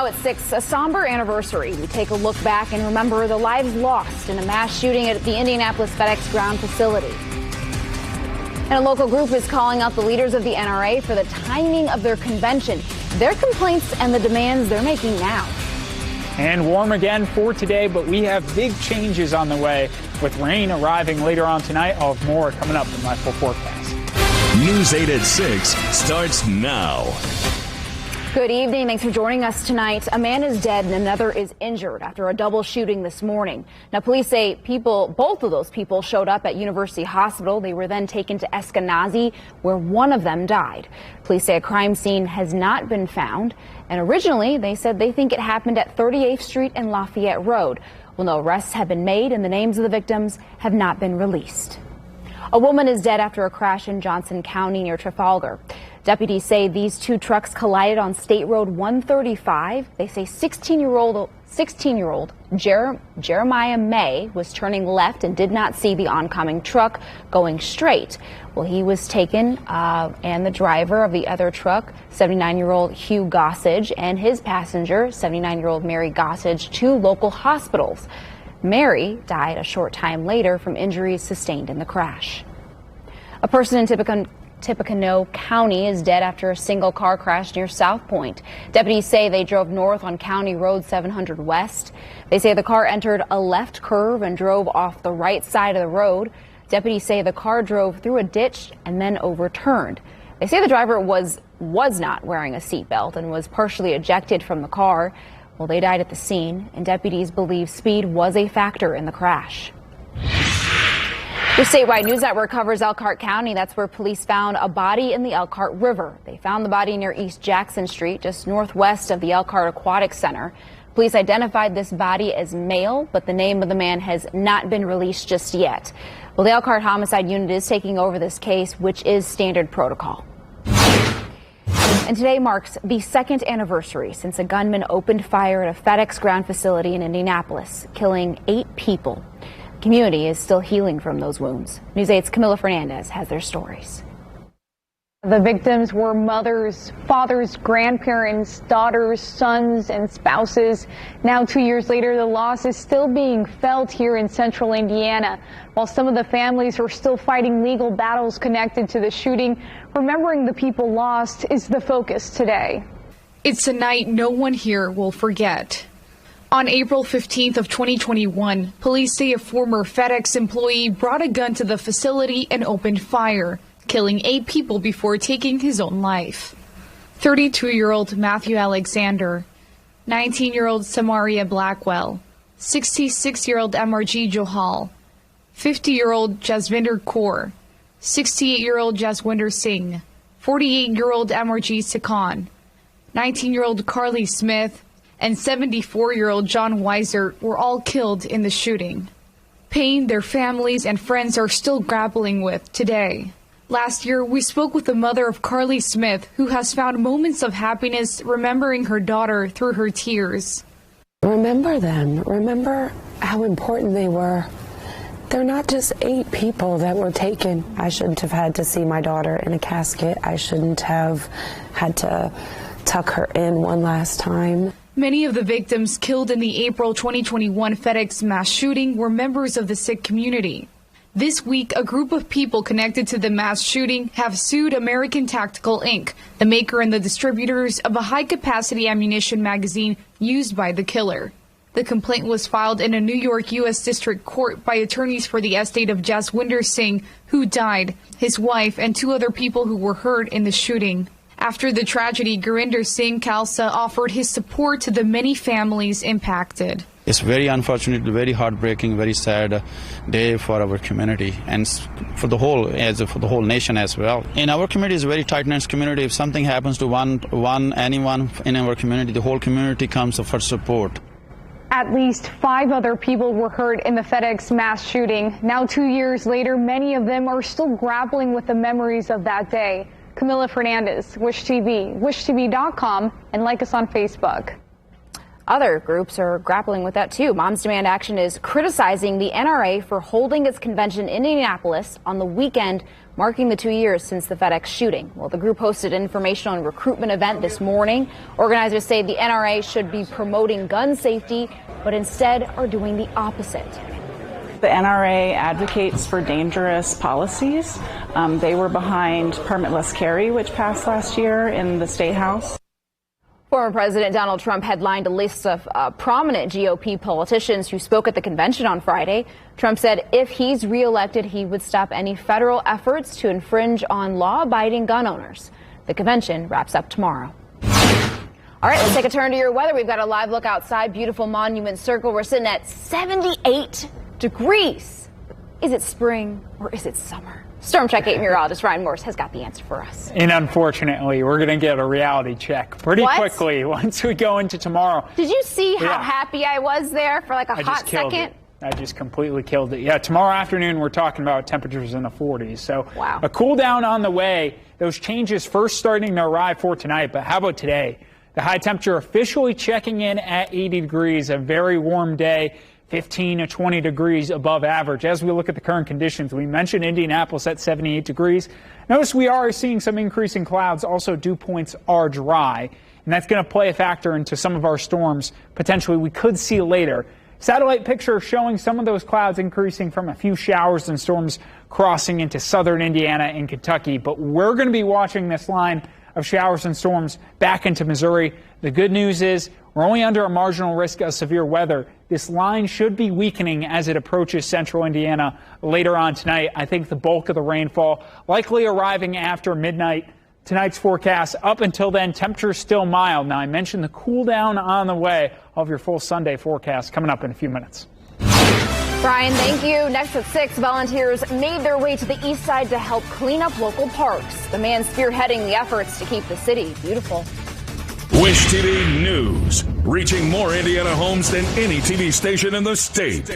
Now at 6, a somber anniversary. We take a look back and remember the lives lost in a mass shooting at the Indianapolis FedEx ground facility. And a local group is calling out the leaders of the NRA for the timing of their convention, their complaints and the demands they're making now. And warm again for today, but we have big changes on the way with rain arriving later on tonight. I'll have more coming up in my full forecast. News 8 at 6 starts now. Good evening. Thanks for joining us tonight. A man is dead and another is injured after a double shooting this morning. Now, police say both of those people showed up at University Hospital. They were then taken to Eskenazi, where one of them died. Police say a crime scene has not been found. And originally, they said they think it happened at 38th Street and Lafayette Road. Well, no arrests have been made and the names of the victims have not been released. A woman is dead after a crash in Johnson County near Trafalgar. Deputies say these two trucks collided on State Road 135. They say 16-year-old Jeremiah May was turning left and did not see the oncoming truck going straight. Well, he was taken, and the driver of the other truck, 79-year-old Hugh Gossage, and his passenger, 79-year-old Mary Gossage, to local hospitals. Mary died a short time later from injuries sustained in the crash. A person in Tippecanoe County is dead after a single car crash near South Point. Deputies say they drove north on County Road 700 West. They say the car entered a left curve and drove off the right side of the road. Deputies say the car drove through a ditch and then overturned. They say the driver was not wearing a seatbelt and was partially ejected from the car. Well, they died at the scene, and deputies believe speed was a factor in the crash. Your statewide news network covers Elkhart County. That's where police found a body in the Elkhart River. They found the body near East Jackson Street, just northwest of the Elkhart Aquatic Center. Police identified this body as male, but the name of the man has not been released just yet. Well, the Elkhart Homicide Unit is taking over this case, which is standard protocol. And today marks the second anniversary since a gunman opened fire at a FedEx ground facility in Indianapolis, killing 8 people. The community is still healing from those wounds. News 8's Camila Fernandez has their stories. The victims were mothers, fathers, grandparents, daughters, sons, and spouses. Now, 2 years later, the loss is still being felt here in central Indiana. While some of the families are still fighting legal battles connected to the shooting, remembering the people lost is the focus today. It's a night no one here will forget. On April 15th of 2021, police say a former FedEx employee brought a gun to the facility and opened fire, killing 8 people before taking his own life. 32-year-old Matthew Alexander, 19-year-old Samaria Blackwell, 66-year-old MRG Johal, 50-year-old Jasvinder Kaur, 68-year-old Jaswinder Singh, 48-year-old MRG Sikhan, 19-year-old Carly Smith, and 74-year-old John Weiser were all killed in the shooting. Pain their families and friends are still grappling with today. Last year, we spoke with the mother of Carly Smith, who has found moments of happiness remembering her daughter through her tears. Remember them. Remember how important they were. They're not just 8 people that were taken. I shouldn't have had to see my daughter in a casket. I shouldn't have had to tuck her in one last time. Many of the victims killed in the April 2021 FedEx mass shooting were members of the Sikh community. This week, a group of people connected to the mass shooting have sued American Tactical Inc., the maker and the distributors of a high-capacity ammunition magazine used by the killer. The complaint was filed in a New York U.S. District Court by attorneys for the estate of Jaswinder Singh, who died, his wife, and 2 other people who were hurt in the shooting. After the tragedy, Gurinder Singh Khalsa offered his support to the many families impacted. It's very unfortunate, very heartbreaking, very sad day for our community and for the whole nation as well. In our community, it's a very tight-knit community. If something happens to anyone in our community, the whole community comes for support. At least 5 other people were hurt in the FedEx mass shooting. Now, 2 years later, many of them are still grappling with the memories of that day. Camila Fernandez, Wish TV, wishtv.com, and like us on Facebook. Other groups are grappling with that too. Moms Demand Action is criticizing the NRA for holding its convention in Indianapolis on the weekend marking the 2 years since the FedEx shooting. Well, the group hosted an informational and recruitment event this morning. Organizers say the NRA should be promoting gun safety, but instead are doing the opposite. The NRA advocates for dangerous policies. They were behind permitless carry, which passed last year in the State House. Former President Donald Trump headlined a list of prominent GOP politicians who spoke at the convention on Friday. Trump said if he's reelected, he would stop any federal efforts to infringe on law-abiding gun owners. The convention wraps up tomorrow. All right, let's take a turn to your weather. We've got a live look outside beautiful Monument Circle. We're sitting at 78 degrees. Is it spring or is it summer? Storm Check 8 meteorologist Ryan Morse has got the answer for us. And unfortunately, we're going to get a reality check pretty quickly once we go into tomorrow. Did you see how happy I was there for like a hot second? I just completely killed it. Yeah, tomorrow afternoon, we're talking about temperatures in the 40s. So a cool down on the way. Those changes first starting to arrive for tonight. But how about today? The high temperature officially checking in at 80 degrees, a very warm day. 15 to 20 degrees above average. As we look at the current conditions, we mentioned Indianapolis at 78 degrees. Notice we are seeing some increasing clouds. Also, dew points are dry, and that's going to play a factor into some of our storms potentially we could see later. Satellite picture showing some of those clouds increasing from a few showers and storms crossing into southern Indiana and Kentucky. But we're going to be watching this line of showers and storms back into Missouri. The good news is we're only under a marginal risk of severe weather. This line should be weakening as it approaches central Indiana later on tonight. I think the bulk of the rainfall likely arriving after midnight. Tonight's forecast, up until then, temperatures still mild. Now, I mentioned the cool down on the way. I'll have your full Sunday forecast coming up in a few minutes. Brian, thank you. Next at 6, volunteers made their way to the east side to help clean up local parks. The man spearheading the efforts to keep the city beautiful. Wish TV News, reaching more Indiana homes than any TV station in the state.